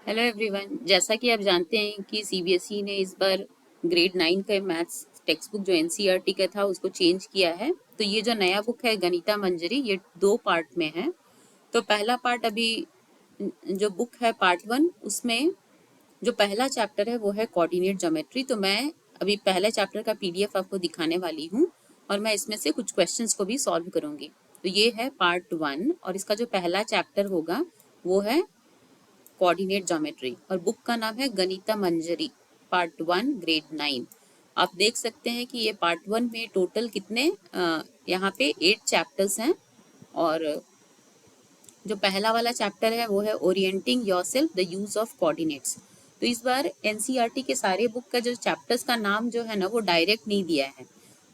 Hello everyone. जैसा कि आप जानते हैं कि सीबीएसई ने इस बार ग्रेड 9 का मैथ्स टेक्स्ट बुक जो एनसीईआरटी का था उसको चेंज किया है। तो ये जो नया बुक है गणिता मंजरी, ये 2 पार्ट में है। तो पहला पार्ट अभी जो बुक है पार्ट 1, उसमें जो पहला चैप्टर है वो है कोऑर्डिनेट ज्योमेट्री। तो मैं अभी पहले चैप्टर का पीडीएफ आपको दिखाने वाली हूँ और मैं इसमें से कुछ क्वेश्चंस को भी सॉल्व करूंगी। तो ये है पार्ट 1 और इसका जो पहला चैप्टर होगा वो है कोऑर्डिनेट ज्योमेट्री और बुक का नाम है गणिता मंजरी पार्ट 1 ग्रेड 9। आप देख सकते हैं कि ये पार्ट 1 में टोटल कितने यहाँ पे 8 चैप्टर्स हैं। और जो पहला वाला चैप्टर है वो है orienting yourself the use of coordinates. तो इस बार एनसीईआरटी के सारे बुक का जो चैप्टर्स का नाम जो है ना वो डायरेक्ट नहीं दिया है,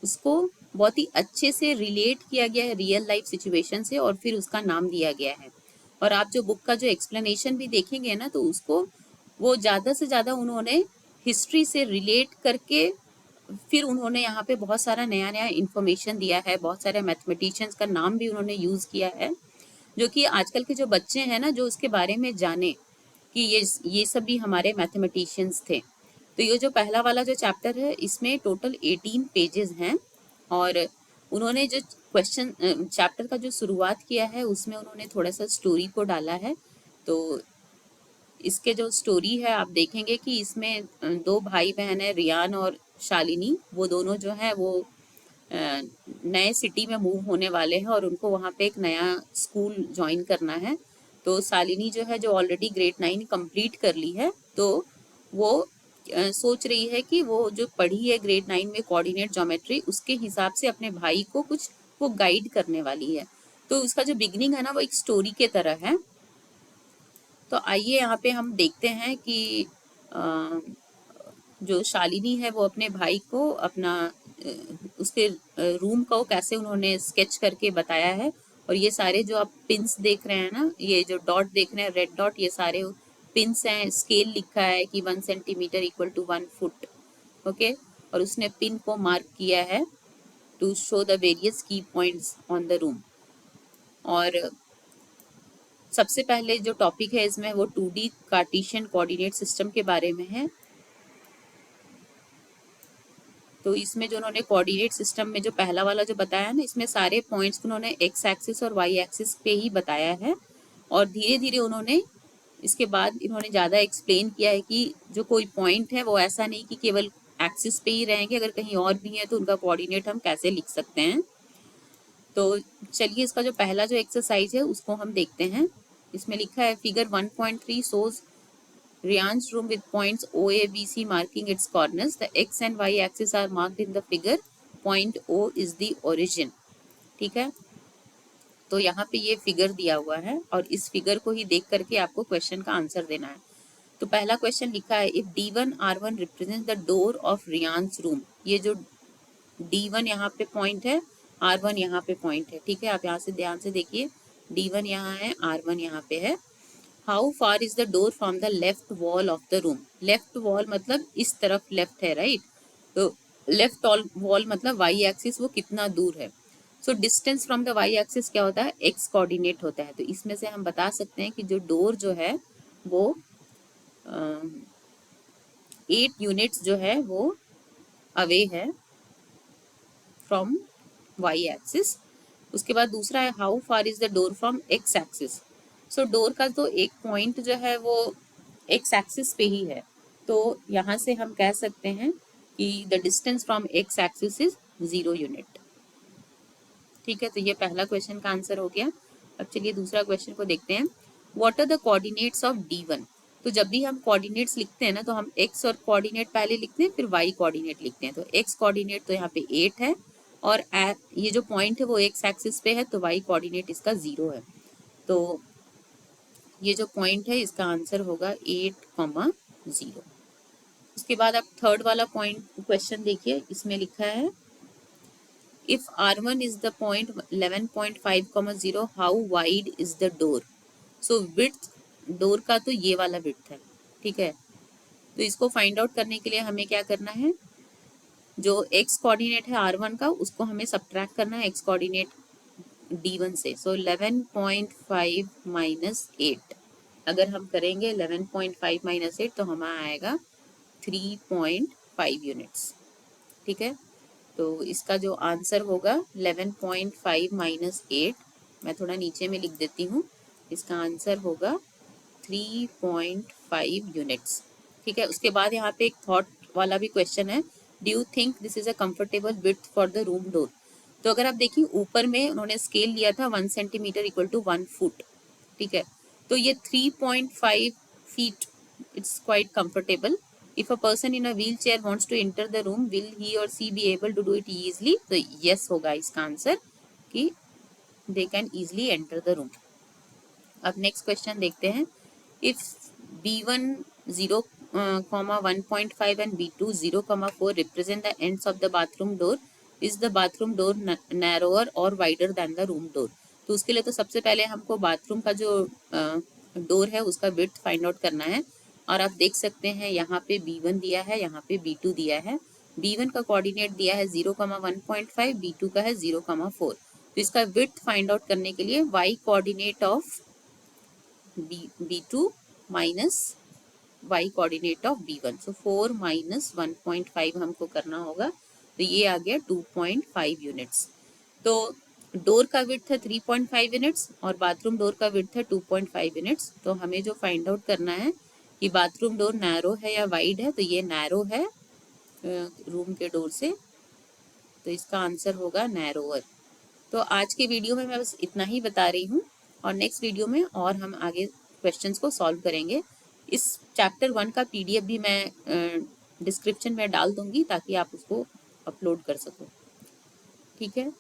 उसको बहुत ही अच्छे से रिलेट किया गया है रियल लाइफ सिचुएशन से और फिर उसका नाम दिया गया है। और आप जो बुक का जो एक्सप्लेनेशन भी देखेंगे ना तो उसको वो ज़्यादा से ज़्यादा उन्होंने हिस्ट्री से रिलेट करके फिर उन्होंने यहाँ पे बहुत सारा नया नया इन्फॉर्मेशन दिया है, बहुत सारे मैथमेटिशियंस का नाम भी उन्होंने यूज़ किया है जो कि आजकल के जो बच्चे हैं ना जो उसके बारे में जाने कि ये सब भी हमारे मैथमेटिशियंस थे। तो ये जो पहला वाला जो चैप्टर है इसमें टोटल 18 पेजेस हैं। और उन्होंने जो क्वेश्चन चैप्टर का जो शुरुआत किया है उसमें उन्होंने थोड़ा सा स्टोरी को डाला है। तो इसके जो स्टोरी है आप देखेंगे कि इसमें दो भाई बहन है, रियान और शालिनी। वो दोनों जो है वो नए सिटी में मूव होने वाले हैं और उनको वहाँ पे एक नया स्कूल ज्वाइन करना है। तो शालिनी जो है जो ऑलरेडी ग्रेड 9 कंप्लीट कर ली है, तो वो सोच रही है कि वो जो पढ़ी है ग्रेड 9 में कोऑर्डिनेट ज्योमेट्री उसके हिसाब से अपने भाई को कुछ वो गाइड करने वाली है। तो उसका जो बिगनिंग है ना वो एक स्टोरी के तरह है। तो आइए यहाँ पे हम देखते हैं कि जो शालिनी है वो अपने भाई को अपना उसके रूम का वो कैसे उन्होंने स्केच करके बताया है। और ये सारे जो आप पिंस देख रहे हैं ना, ये जो डॉट देख रहे हैं रेड डॉट, ये सारे पिंस हैं। स्केल लिखा है कि 1 centimetre equal to 1 foot. Okay. और उसने पिन को मार्क किया है to show the various key points on the room. और सबसे पहले जो टॉपिक है इसमें वो 2D कार्टेशियन कोऑर्डिनेट सिस्टम के बारे में है। तो इसमें जो उन्होंने कोऑर्डिनेट सिस्टम में जो पहला वाला जो बताया ना, इसमें सारे पॉइंट्स उन्होंने एक्स एक्सिस और वाई एक्सिस पे ही बताया है। और धीरे धीरे उन्होंने इसके बाद इन्होंने ज़्यादा एक्सप्लेन किया है कि जो कोई पॉइंट है वो ऐसा नहीं कि केवल एक्सिस पे ही रहेंगे, अगर कहीं और भी है तो उनका कोऑर्डिनेट हम कैसे लिख सकते हैं। तो चलिए इसका जो पहला जो एक्सरसाइज है उसको हम देखते हैं। इसमें लिखा है figure 1.3 shows Ryan's room with points O, A, B, C marking its corners. The x and y axis are marked in the figure. Point O is the origin. ठीक है। तो यहाँ पे ये फिगर दिया हुआ है और इस फिगर को ही देख करके आपको क्वेश्चन का आंसर देना है। तो पहला क्वेश्चन लिखा है if D1 R1 represent the door of Ryan's room. ये जो D1 यहाँ पे पॉइंट है, R1 यहाँ पे पॉइंट है। ठीक है, आप यहाँ से ध्यान से देखिए, D1 यहाँ है, R1 यहाँ पे है। How far is the door from the left wall of the room. Left wall मतलब इस तरफ लेफ्ट है, राइट। तो लेफ्ट वॉल मतलब वाई एक्सिस वो कितना दूर है। So distance from the Y axis क्या होता है, एक्स कोऑर्डिनेट होता है। तो इसमें से हम बता सकते हैं कि जो डोर जो है वो 8 यूनिट्स जो है वो अवे है फ्रॉम वाई एक्सिस। उसके बाद दूसरा है how far is the door from x axis. So door का तो एक पॉइंट जो है वो एक्स एक्सिस पे ही है। तो यहाँ से हम कह सकते हैं कि the distance from x axis is 0 unit. ठीक है, तो ये पहला क्वेश्चन का आंसर हो गया। अब चलिए दूसरा क्वेश्चन को देखते हैं। What are the coordinates of D1। तो जब भी हम कोऑर्डिनेट्स लिखते हैं ना तो हम एक्स और कोऑर्डिनेट पहले लिखते हैं फिर वाई कोऑर्डिनेट लिखते हैं। तो एक्स कोऑर्डिनेट तो यहाँ पे 8 है और ये जो पॉइंट है वो एक्स एक्सिस पे है, तो वाई कोऑर्डिनेट इसका 0 है। तो ये जो पॉइंट है इसका आंसर होगा 8,0। उसके बाद आप थर्ड वाला पॉइंट क्वेश्चन देखिए, इसमें लिखा है if R1 is the point 11.5, how wide is the door। So width door का तो ये वाला विड्थ है। ठीक है, तो इसको फाइंड आउट करने के लिए हमें क्या करना है, जो एक्स कोऑर्डिनेट है R1 का उसको हमें सब्ट्रैक्ट करना है एक्स कोऑर्डिनेट D1 से। सो 11.5 - 8 अगर हम करेंगे 11.5 माइनस 8 तो हमारा आएगा 3.5 यूनिट्स। ठीक है, तो इसका जो आंसर होगा 11.5 माइनस 8, मैं थोड़ा नीचे में लिख देती हूँ, इसका आंसर होगा 3.5 यूनिट्स। ठीक है, उसके बाद यहाँ पे एक थॉट वाला भी क्वेश्चन है, do you think this is a comfortable width for the room door. तो अगर आप देखिए ऊपर में उन्होंने स्केल लिया था 1 सेंटीमीटर इक्वल टू 1 फुट। ठीक है, तो ये 3.5 feet it's quite comfortable. If a person in a wheelchair wants to enter the room will he or she be able to do it easily. तो yes होगा इसका answer कि they can easily enter the room. अब next question देखते हैं, if B1 0, 1.5 and B2 0, 4 represent the ends of the bathroom door, is the bathroom door narrower or wider than the room door। तो उसके लिए तो सबसे पहले हमको बाथरूम का जो डोर है उसका विड्थ फाइंड आउट करना है। और आप देख सकते हैं यहाँ पे B1 दिया है, यहाँ पे B2 दिया है। B1 का कोऑर्डिनेट दिया है 0, 1.5, B2 का है 0, 4। तो इसका विड्थ फाइंड आउट करने के लिए y coordinate of B2 minus y coordinate of B1, so 4 minus 1.5 हमको करना होगा। तो ये आ गया 2.5 यूनिट्स। तो डोर का विड्थ है 3.5 यूनिट्स और बाथरूम डोर का विड्थ है 2.5 यूनिट्स। तो हमें जो फाइंड आउट करना है कि बाथरूम डोर नैरो है या वाइड है, तो ये नैरो है रूम के डोर से, तो इसका आंसर होगा नैरोवर। तो आज के वीडियो में मैं बस इतना ही बता रही हूँ, और नेक्स्ट वीडियो में और हम आगे क्वेश्चंस को सॉल्व करेंगे। इस चैप्टर 1 का PDF भी मैं डिस्क्रिप्शन में डाल दूंगी ताकि आप उसको अपलोड कर सको। ठीक है।